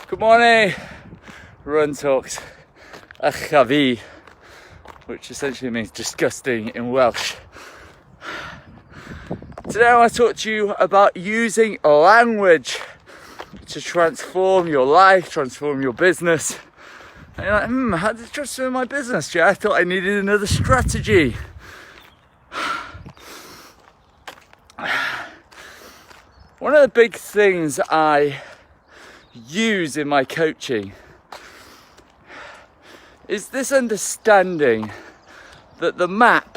Good morning, Run Talks Achavi, which essentially means disgusting in Welsh. Today I want to talk to you about using language to transform your life, transform your business. And you're like, how did it transform my business, Jay? I thought I needed another strategy. One of the big things I use in my coaching is this understanding that the map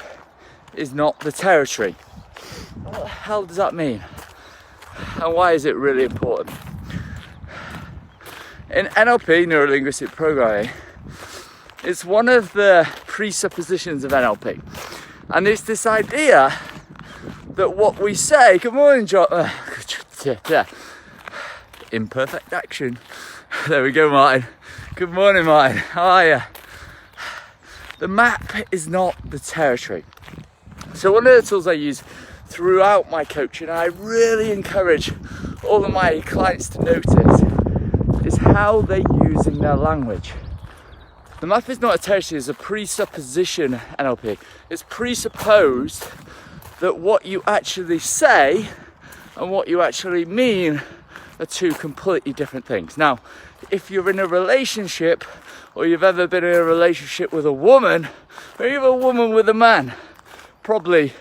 is not the territory. What the hell does that mean? And why is it really important? In NLP, Neuro-Linguistic Programming, it's one of the presuppositions of NLP. And it's this idea that what we say, good morning, John. Imperfect action. There we go, Martin. Good morning, Martin. How are you? The map is not the territory. So one of the tools I use throughout my coaching, and I really encourage all of my clients to notice, is how they're using their language. The map is not a territory, it's a presupposition, NLP. It's presupposed that what you actually say and what you actually mean are two completely different things. Now, if you're in a relationship, or you've ever been in a relationship with a woman, or even a woman with a man, probably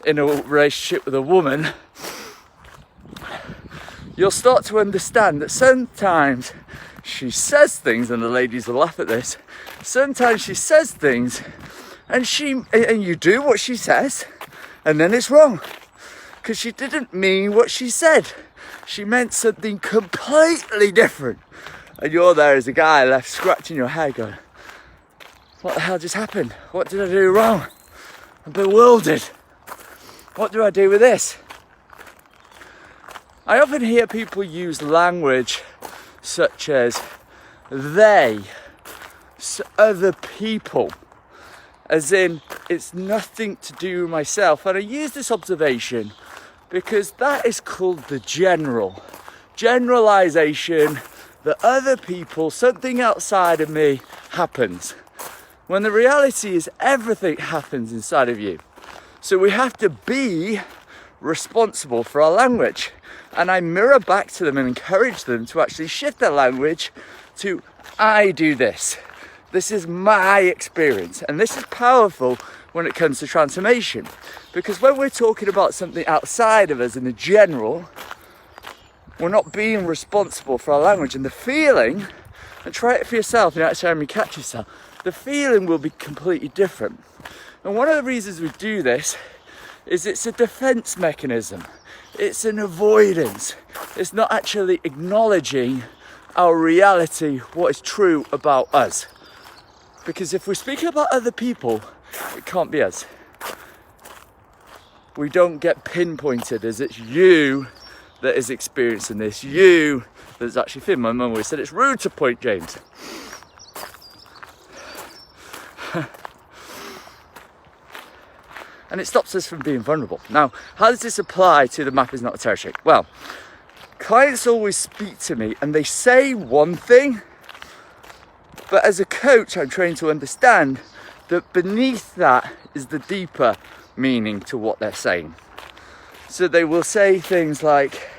in a relationship with a woman, you'll start to understand that sometimes she says things, and the ladies will laugh at this, sometimes she says things and you do what she says and then it's wrong because she didn't mean what she said. She meant something completely different, and you're there as a guy left scratching your head going, what the hell just happened? What did I do wrong? I'm bewildered. What do I do with this? I often hear people use language such as they, other people, as in it's nothing to do with myself. And I use this observation because that is called the generalization that other people, something outside of me happens, when the reality is everything happens inside of you. So we have to be responsible for our language. And I mirror back to them and encourage them to actually shift their language to, I do this. This is my experience. And this is powerful when it comes to transformation. Because when we're talking about something outside of us in the general, we're not being responsible for our language. And the feeling, and try it for yourself, and actually me catch yourself, the feeling will be completely different. And one of the reasons we do this is it's a defense mechanism. It's an avoidance. It's not actually acknowledging our reality, what is true about us. Because if we're speaking about other people, it can't be us. We don't get pinpointed as it's you that is experiencing this, you that's actually feeling. My mum always said it's rude to point, James. And it stops us from being vulnerable. Now, how does this apply to the map is not a territory? Well, clients always speak to me and they say one thing, but as a coach, I'm trained to understand that beneath that is the deeper meaning to what they're saying. So they will say things like,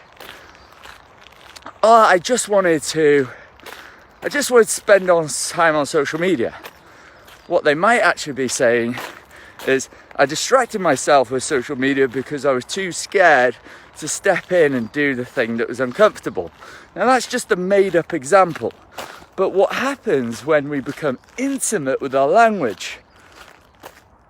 oh, I just wanted to spend time on social media. What they might actually be saying is, I distracted myself with social media because I was too scared to step in and do the thing that was uncomfortable. Now that's just a made up example. But what happens when we become intimate with our language,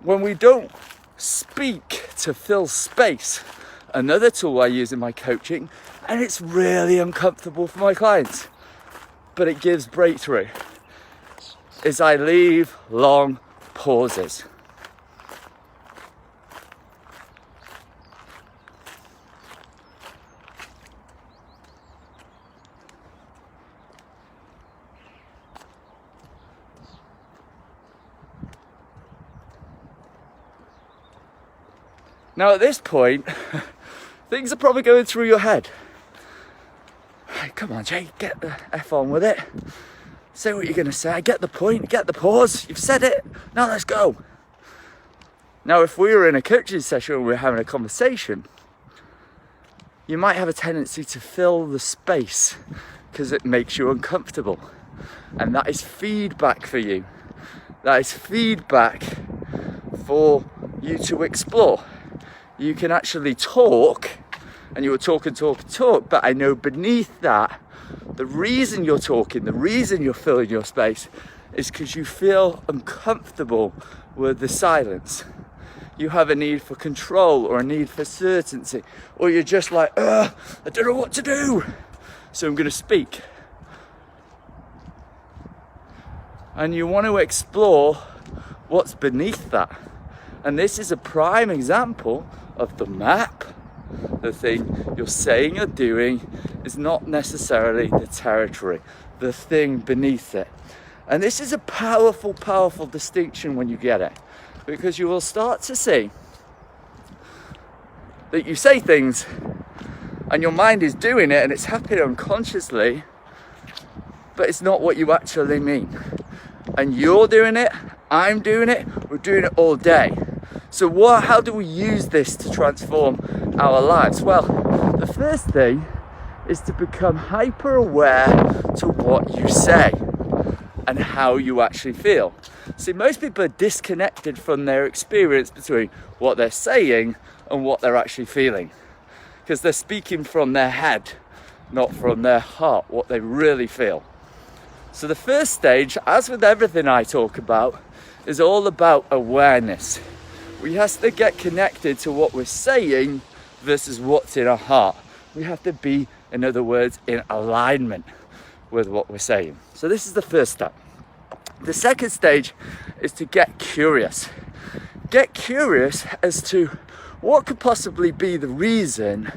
when we don't speak to fill space, another tool I use in my coaching, and it's really uncomfortable for my clients, but it gives breakthrough, is I leave long pauses. Now at this point, things are probably going through your head. come on, Jay, get the F on with it. Say what you're going to say. Get the point, get the pause. You've said it. Now let's go. Now, if we were in a coaching session and we were having a conversation, you might have a tendency to fill the space because it makes you uncomfortable. And that is feedback for you. That is feedback for you to explore. You can actually talk, and you will talk, but I know beneath that, the reason you're talking, the reason you're filling your space is because you feel uncomfortable with the silence. You have a need for control or a need for certainty, or you're just like, I don't know what to do, so I'm going to speak. And you want to explore what's beneath that. And this is a prime example of the map. The thing you're saying or doing is not necessarily the territory, the thing beneath it. And this is a powerful, powerful distinction when you get it, because you will start to see that you say things and your mind is doing it and it's happening unconsciously, but it's not what you actually mean. And you're doing it, I'm doing it, we're doing it all day. So how do we use this to transform our lives? Well, the first thing is to become hyper aware to what you say and how you actually feel. See, most people are disconnected from their experience between what they're saying and what they're actually feeling, because they're speaking from their head, not from their heart, what they really feel. So the first stage, as with everything I talk about, is all about awareness. We have to get connected to what we're saying versus what's in our heart. We have to be, in other words, in alignment with what we're saying. So this is the first step. The second stage is to get curious. Get curious as to what could possibly be the reason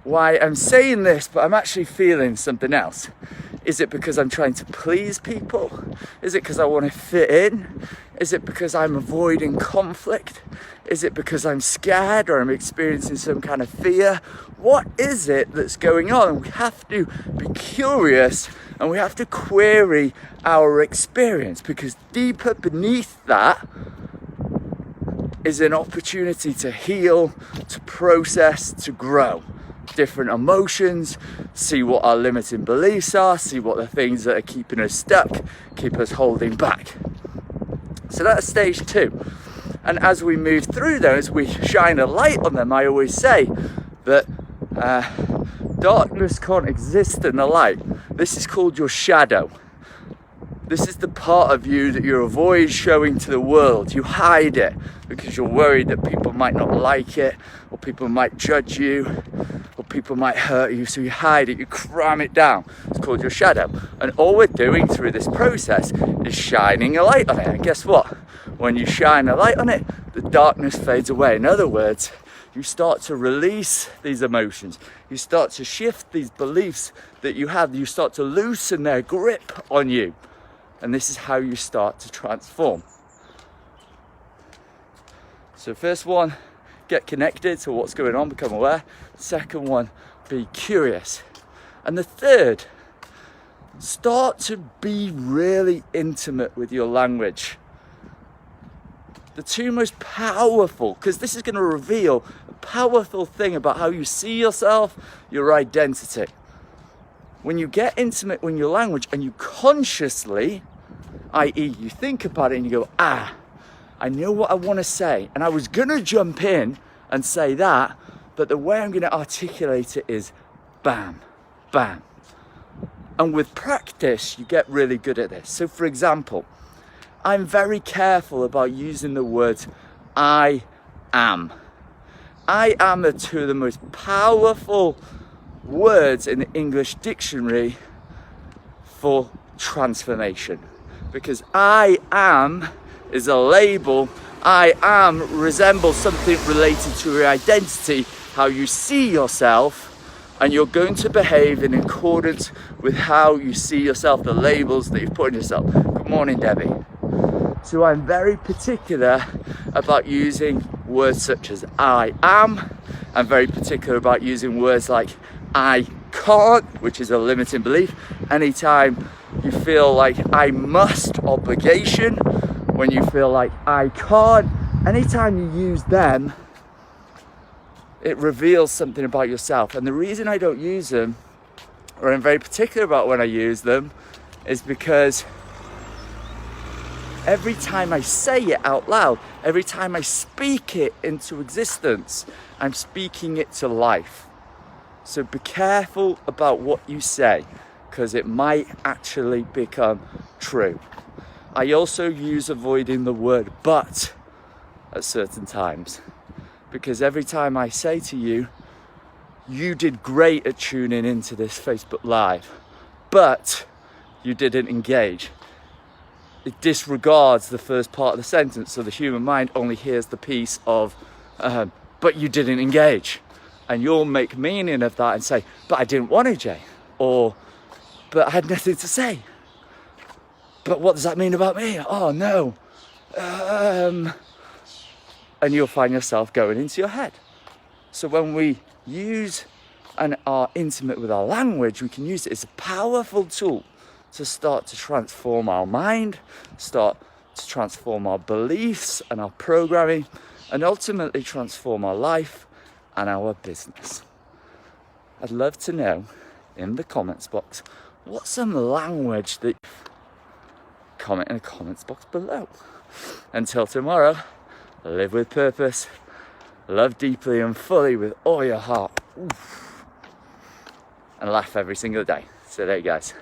why I'm saying this, but I'm actually feeling something else. Is it because I'm trying to please people? Is it because I want to fit in? Is it because I'm avoiding conflict? Is it because I'm scared or I'm experiencing some kind of fear? What is it that's going on? And we have to be curious and we have to query our experience, because deeper beneath that is an opportunity to heal, to process, to grow different emotions, see what our limiting beliefs are, see what the things that are keeping us stuck, keep us holding back. So that's stage 2. And as we move through those, we shine a light on them. I always say that darkness can't exist in the light. This is called your shadow. This is the part of you that you avoid showing to the world. You hide it because you're worried that people might not like it, or people might judge you, or people might hurt you. So you hide it, you cram it down. It's called your shadow. And all we're doing through this process is shining a light on it. And guess what? When you shine a light on it, the darkness fades away. In other words, you start to release these emotions. You start to shift these beliefs that you have. You start to loosen their grip on you. And this is how you start to transform. So first one, get connected to what's going on, become aware. Second one, be curious. And the third, start to be really intimate with your language. The two most powerful, because this is going to reveal a powerful thing about how you see yourself, your identity. When you get intimate with your language and you consciously, i.e. you think about it and you go, I know what I want to say. And I was going to jump in and say that, but the way I'm going to articulate it is bam, bam. And with practice, you get really good at this. So for example, I'm very careful about using the words I am. I am are two of the most powerful words in the English dictionary for transformation, because I am is a label. I am resembles something related to your identity, how you see yourself, and you're going to behave in accordance with how you see yourself, the labels that you've put on yourself. Good morning, Debbie. So I'm very particular about using words such as I am. I'm very particular about using words like I can't, which is a limiting belief, anytime you feel like I must, obligation, when you feel like I can't, anytime you use them, it reveals something about yourself. And the reason I don't use them, or I'm very particular about when I use them, is because every time I say it out loud, every time I speak it into existence, I'm speaking it to life. So be careful about what you say, because it might actually become true. I also use avoiding the word but at certain times, because every time I say to you, you did great at tuning into this Facebook Live, but you didn't engage. It disregards the first part of the sentence, so the human mind only hears the piece of, but you didn't engage. And you'll make meaning of that and say, but I didn't want to, Jay. Or, but I had nothing to say. But what does that mean about me? Oh no. And you'll find yourself going into your head. So when we use and are intimate with our language, we can use it as a powerful tool to start to transform our mind, start to transform our beliefs and our programming, and ultimately transform our life and our business. I'd love to know in the comments box, what's some language that you comment in the comments box below. Until tomorrow, live with purpose, love deeply and fully with all your heart, and laugh every single day. So there you guys.